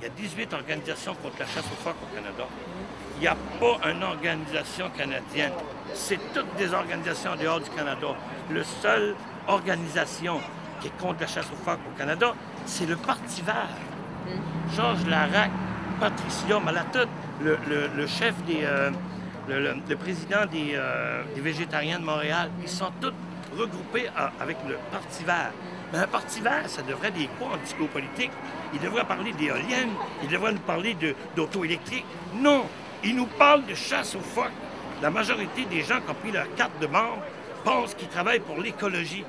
Il y a 18 organisations contre la chasse aux phoques au Canada. Il n'y a pas une organisation canadienne. C'est toutes des organisations en dehors du Canada. La seule organisation qui est contre la chasse aux phoques au Canada, c'est le Parti vert. Georges Larac, Patricia Malatout, le chef le président des végétariens de Montréal, ils sont tous regroupés avec le Parti vert. Mais un Parti vert, ça devrait être quoi en discours politique? Il devrait parler d'éoliennes, il devrait nous parler d'auto électrique. Non, il nous parle de chasse aux phoques. La majorité des gens qui ont pris leur carte de membre pensent qu'ils travaillent pour l'écologie.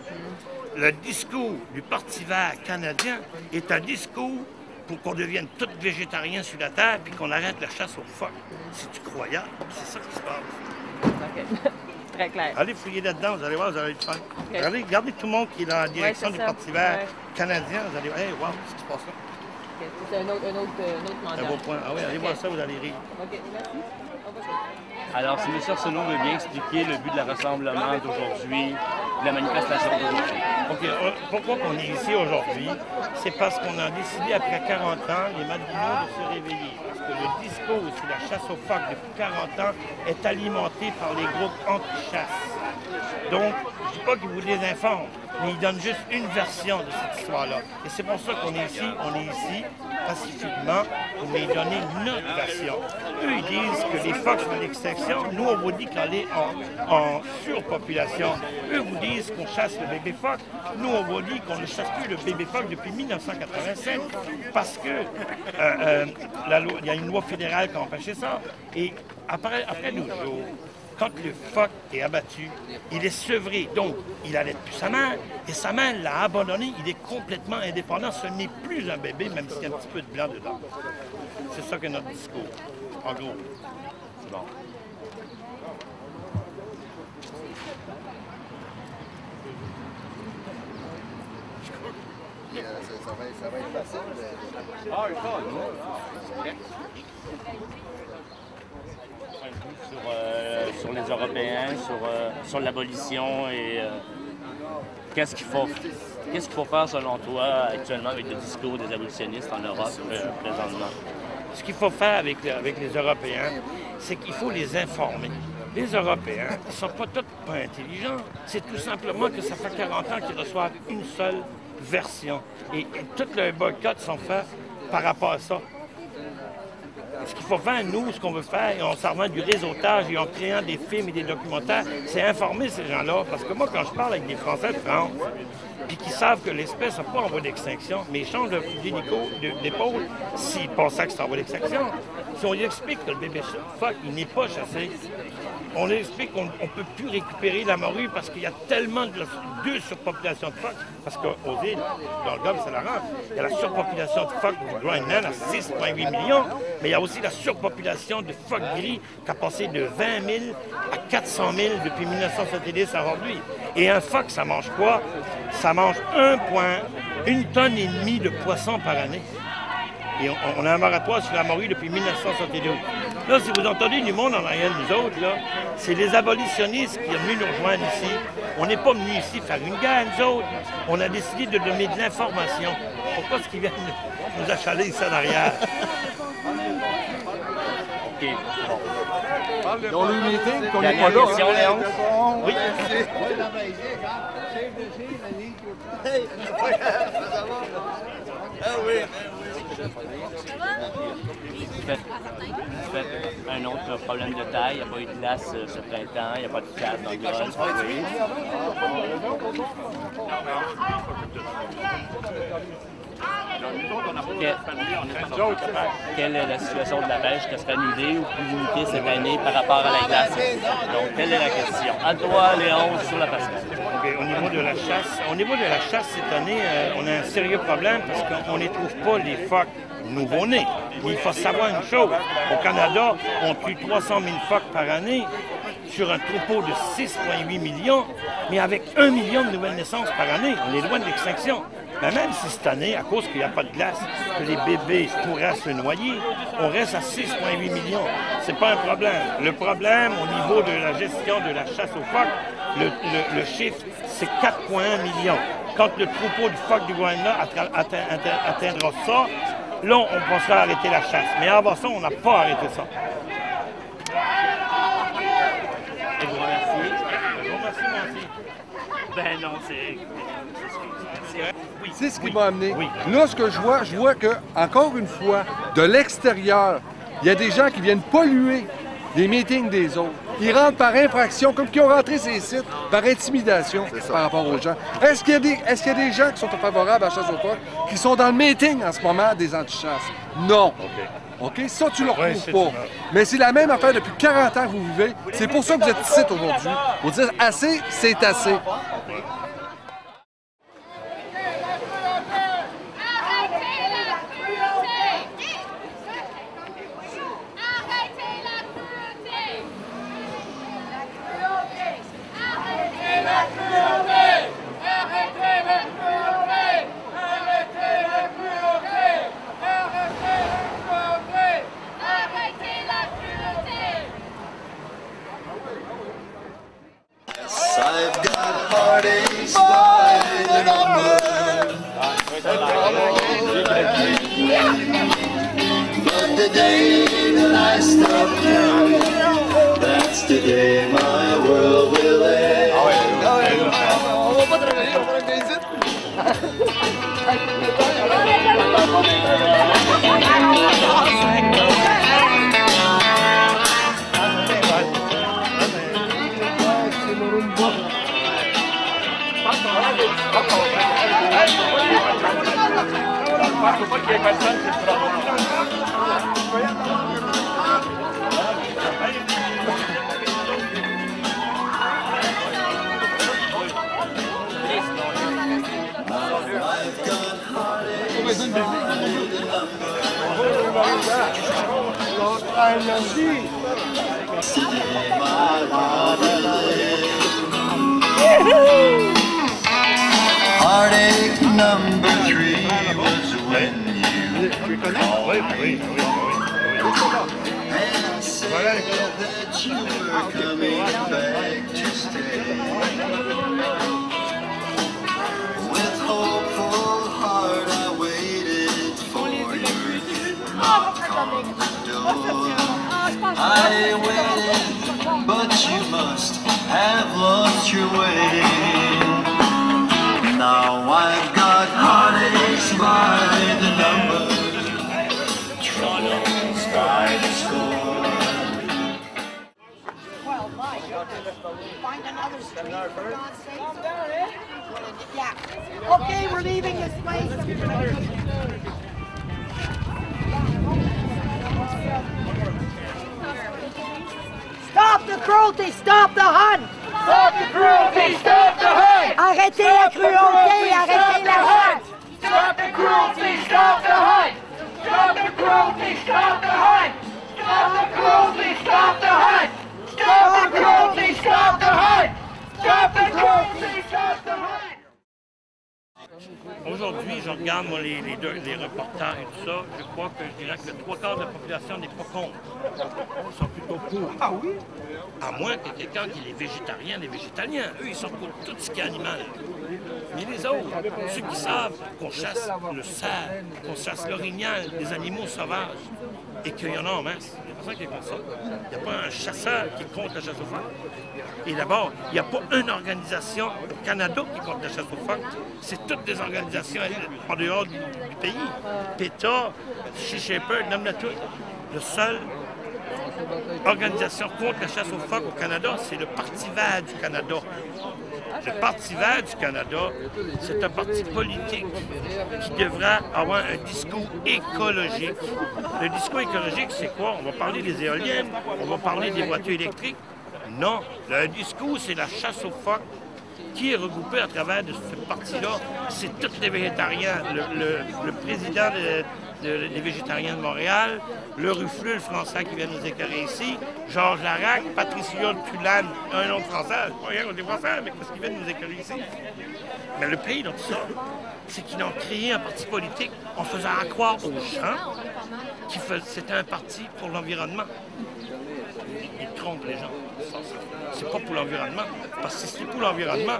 Le discours du Parti vert canadien est un discours pour qu'on devienne tous végétariens sur la terre puis qu'on arrête la chasse aux phoques. C'est-tu croyable? C'est ça qui se passe. OK. Très clair. Allez fouiller là-dedans, vous allez voir, vous allez le faire. Okay. Regardez tout le monde qui est dans la direction du Parti vert canadien, vous allez voir, hey, wow, qu'est-ce qui se passe là? Okay. C'est un autre mandat. Un beau point. Ah oui, allez voir ça, vous allez rire. OK, merci. Alors, si M. Arsenault veut bien expliquer le but de la rassemblement d'aujourd'hui, de la manifestation d'aujourd'hui. OK. Pourquoi on est ici aujourd'hui? C'est parce qu'on a décidé, après 40 ans, les Madrinots de se réveiller. Parce que le discours sur la chasse aux phoques depuis 40 ans est alimenté par les groupes anti-chasse. Donc, je ne dis pas qu'ils vous désinforment, mais ils donnent juste une version de cette histoire-là. Et c'est pour ça qu'on est ici. On est ici pacifiquement pour les donner notre version. Eux, ils disent que les phoques sont en extinction. Nous, on vous dit qu'on est en surpopulation. Eux vous disent qu'on chasse le bébé phoque. Nous, on vous dit qu'on ne chasse plus le bébé phoque depuis 1987 parce que il y a une loi fédérale qui a empêché ça. Et après 12 jours, quand le phoque est abattu, il est sevré, donc il n'allait plus sa mère, et sa mère l'a abandonné, il est complètement indépendant, ce n'est plus un bébé, même s'il y a un petit peu de blanc dedans. C'est ça que notre discours, en gros. C'est bon. Ça va être facile. Ah, sur les Européens, sur l'abolition et qu'est-ce qu'il faut faire selon toi actuellement avec le discours des abolitionnistes en Europe présentement? Ce qu'il faut faire avec les Européens, c'est qu'il faut les informer. Les Européens ne sont pas tous pas intelligents. C'est tout simplement que ça fait 40 ans qu'ils reçoivent une seule version. Et tous les boycotts sont faits par rapport à ça. Ce qu'il faut faire, nous, ce qu'on veut faire, en servant du réseautage et en créant des films et des documentaires, c'est informer ces gens-là. Parce que moi, quand je parle avec des Français de France, puis qui savent que l'espèce n'a pas en voie d'extinction, mais ils changent de fusil d'épaule s'ils pensaient que c'est en voie d'extinction. Si on lui explique que le bébé phoque, il n'est pas chassé, on lui explique qu'on ne peut plus récupérer la morue parce qu'il y a tellement de surpopulation de phoques, parce qu'aux îles, dans le Golfe, c'est la rente, il y a la surpopulation de phoques du Groenland à 6,8 millions, mais il y a aussi la surpopulation de phoques gris qui a passé de 20 000 à 400 000 depuis 1970 à aujourd'hui. Et un phoque, ça mange quoi? Ça mange 1,1 tonne et demie de poissons par année. Et on a un moratoire sur la morue depuis 1972. Là, si vous entendez du monde en arrière de nous autres, là, c'est les abolitionnistes qui sont venus nous rejoindre ici. On n'est pas venus ici faire une guerre, nous autres. On a décidé de donner de l'information. Pourquoi est-ce qu'ils viennent nous achaler ici en arrière? OK. Ils ont le meeting qu'on La n'est pas là. question, Léon? Oui. Ah oui. Fait un autre problème de taille, il n'y a pas eu de glace ce printemps, il n'y a pas de glace dans le golfe. Quelle est la situation de la pêche qui sera annulée ou plus limitée cette année par rapport à la glace? Donc, telle est la question. À toi, Léon, sur la passerelle. Okay, au niveau de la chasse, cette année, on a un sérieux problème parce qu'on ne trouve pas les phoques nouveau-nés. Il faut savoir une chose. Au Canada, on tue 300 000 phoques par année sur un troupeau de 6,8 millions, mais avec 1 million de nouvelles naissances par année. On est loin de l'extinction. Mais même si cette année, à cause qu'il n'y a pas de glace, que les bébés pourraient se noyer, on reste à 6,8 millions. C'est pas un problème. Le problème, au niveau de la gestion de la chasse aux phoques, le chiffre, c'est 4,1 millions. Quand le troupeau du phoque du Groenland atteindra ça, Là, on pensait arrêter la chasse. Mais avant ça, on n'a pas arrêté ça. Et vous remercie. Je vous remercie, merci. Ben non, c'est oui. C'est ce qui m'a amené. Oui. Là, ce que je vois que, encore une fois, de l'extérieur, il y a des gens qui viennent polluer les meetings des autres. Ils rentrent par infraction, comme qui ont rentré ces sites, par intimidation par rapport aux gens. Est-ce qu'il y a des gens qui sont favorables à la chasse aux phoques qui sont dans le meeting en ce moment des antichasses? Non. OK? Ça, tu le retrouves pas. Mais c'est la même affaire depuis 40 ans que vous vivez. C'est pour ça que vous êtes ici aujourd'hui. Vous dire assez, c'est assez. I've got heartaches by the number, but the day that I stop counting, that's the day my world will end. On va pas travailler, on va faire des visites. Faut pas qu'il y ait personne qui se Heartache number 3 was when you called me and said that you were coming back to stay. With hopeful heart I waited for your knock on the door. I waited, but you must have lost your way. Now I've got heartaches by the number, troubles by the score. Well, my goodness. Find another street, for God's sake. Yeah. Okay, we're leaving this place. Stop the cruelty! Stop the hunt! Stop the cruelty! Stop the hunt! Arrêtez la cruauté! Arrêtez la hunt! Stop the cruelty! Stop the hunt! Stop the cruelty! Stop the hunt! Stop the cruelty! Stop the hunt! Stop the cruelty! Stop the hunt! Stop the cruelty! Stop the hunt! Aujourd'hui, je regarde moi, les reportages et tout ça, je crois que je dirais que 3/4 de la population n'est pas contre. Ils sont plutôt pour. Ah oui? À moins que quelqu'un qui est végétarien, des végétaliens. Eux, ils sont pour tout ce qui est animal. Mais les autres, ceux qui savent qu'on chasse le cerf, qu'on chasse l'orignal, des animaux sauvages, et qu'il y en a en masse, il n'y a personne qui est contre ça. Il n'y a pas un chasseur qui est contre la chasse aux phoques. Et d'abord, il n'y a pas une organisation au Canada qui est contre la chasse aux phoques. C'est toutes des organisations en dehors du pays. PETA, Sea Shepherd, nomme-la tout. Le seul organisation contre la chasse aux phoques au Canada, c'est le Parti vert du Canada. Le Parti vert du Canada, c'est un parti politique qui devrait avoir un discours écologique. Le discours écologique, c'est quoi? On va parler des éoliennes, on va parler des voitures électriques. Non, le discours, c'est la chasse aux phoques qui est regroupée à travers de ce parti-là. C'est tous les végétariens. Le président des végétariens de Montréal, le Ruffleux, le français qui vient nous éclairer ici, Georges Larac, Patricia Tulane, un autre français, pas rien contre les français, mais parce qu'ils viennent nous éclairer ici. Mais le pays dans tout ça, c'est qu'ils ont créé un parti politique en faisant croire aux gens que c'était un parti pour l'environnement. Ils trompent les gens. C'est pas pour l'environnement. Parce que si c'était pour l'environnement,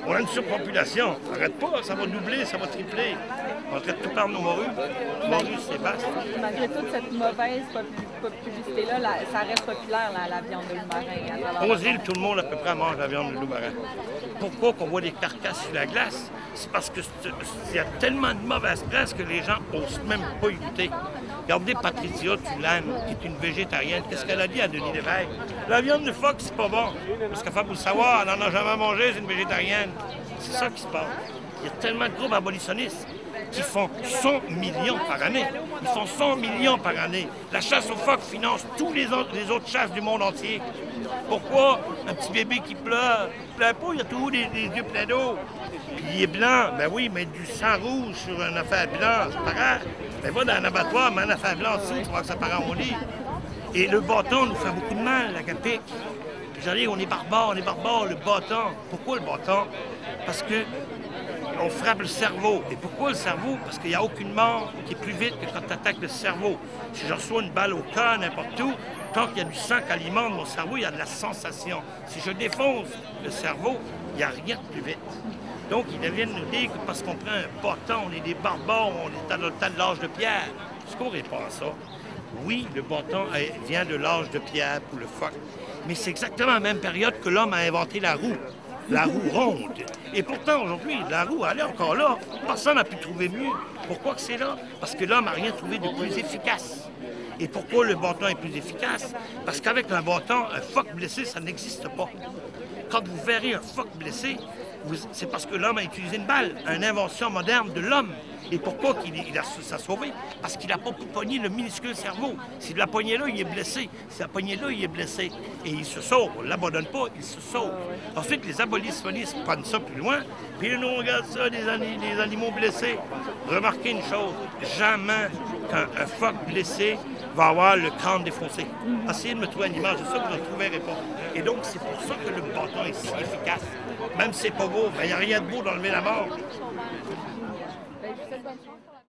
on a une surpopulation. Arrête pas, ça va doubler, ça va tripler. On traite tout par nos morues. Morues, c'est vaste. Malgré toute cette mauvaise publicité-là, ça reste populaire, la viande de loup-marin. Aux îles, tout le monde à peu près mange la viande de loup-marin. Pourquoi qu'on voit des carcasses sur la glace? C'est parce qu'il y a tellement de mauvaise presse que les gens n'osent même pas y goûter. Regardez Patricia Tulane, qui est une végétarienne. Qu'est-ce qu'elle a dit à Denis Lévesque? La viande de phoque, c'est pas bon. Parce qu'elle fait pour le savoir, elle n'en a jamais mangé, c'est une végétarienne. C'est ça qui se passe. Il y a tellement de groupes abolitionnistes qui font 100 millions par année. Ils font 100 millions par année. La chasse aux phoques finance tous les autres chasses du monde entier. Pourquoi un petit bébé qui pleure? Il pleure pas, il a toujours des yeux pleins d'eau. Puis il est blanc. Ben oui, mais du sang rouge sur une affaire blanche, c'est pareil. Ben va dans un abattoir, mets une affaire blanche dessus, tu vois que ça paraît en lit. Et le bâton nous fait beaucoup de mal, la capique. J'allais, on est barbares, le bâton. Pourquoi le bâton? Parce que on frappe le cerveau. Et pourquoi le cerveau? Parce qu'il n'y a aucune mort qui est plus vite que quand tu attaques le cerveau. Si je reçois une balle au cœur, n'importe où, tant qu'il y a du sang qui alimente mon cerveau, il y a de la sensation. Si je défonce le cerveau, il n'y a rien de plus vite. Donc, ils viennent nous dire que parce qu'on prend un bâton, on est des barbares, on est dans le temps de l'âge de pierre. Est-ce qu'on répond à ça? Oui, le bâton vient de l'âge de pierre pour le phoque. Mais c'est exactement la même période que l'homme a inventé la roue ronde. Et pourtant, aujourd'hui, la roue, elle est encore là. Personne n'a pu trouver mieux. Pourquoi que c'est là? Parce que l'homme n'a rien trouvé de plus efficace. Et pourquoi le bâton est plus efficace? Parce qu'avec un bâton, un phoque blessé, ça n'existe pas. Quand vous verrez un phoque blessé, c'est parce que l'homme a utilisé une balle, une invention moderne de l'homme. Et pourquoi il a ça sauvé? Parce qu'il n'a pas pu pogner le minuscule cerveau. S'il l'a pogné là, il est blessé. S'il l'a pogné là, il est blessé. Et il se sauve. On ne l'abandonne pas, il se sauve. Ensuite, les abolitionnistes prennent ça plus loin. Puis nous, on regarde ça, les animaux blessés. Remarquez une chose, jamais qu'un phoque blessé va avoir le crâne défoncé. Essayez de me trouver une image de ça, vous ne trouverez pas. Et donc, c'est pour ça que le bâton est si efficace. Même si c'est pas beau, il n'y a rien de beau d'enlever la mort. Ben, je vous souhaite bonne chance.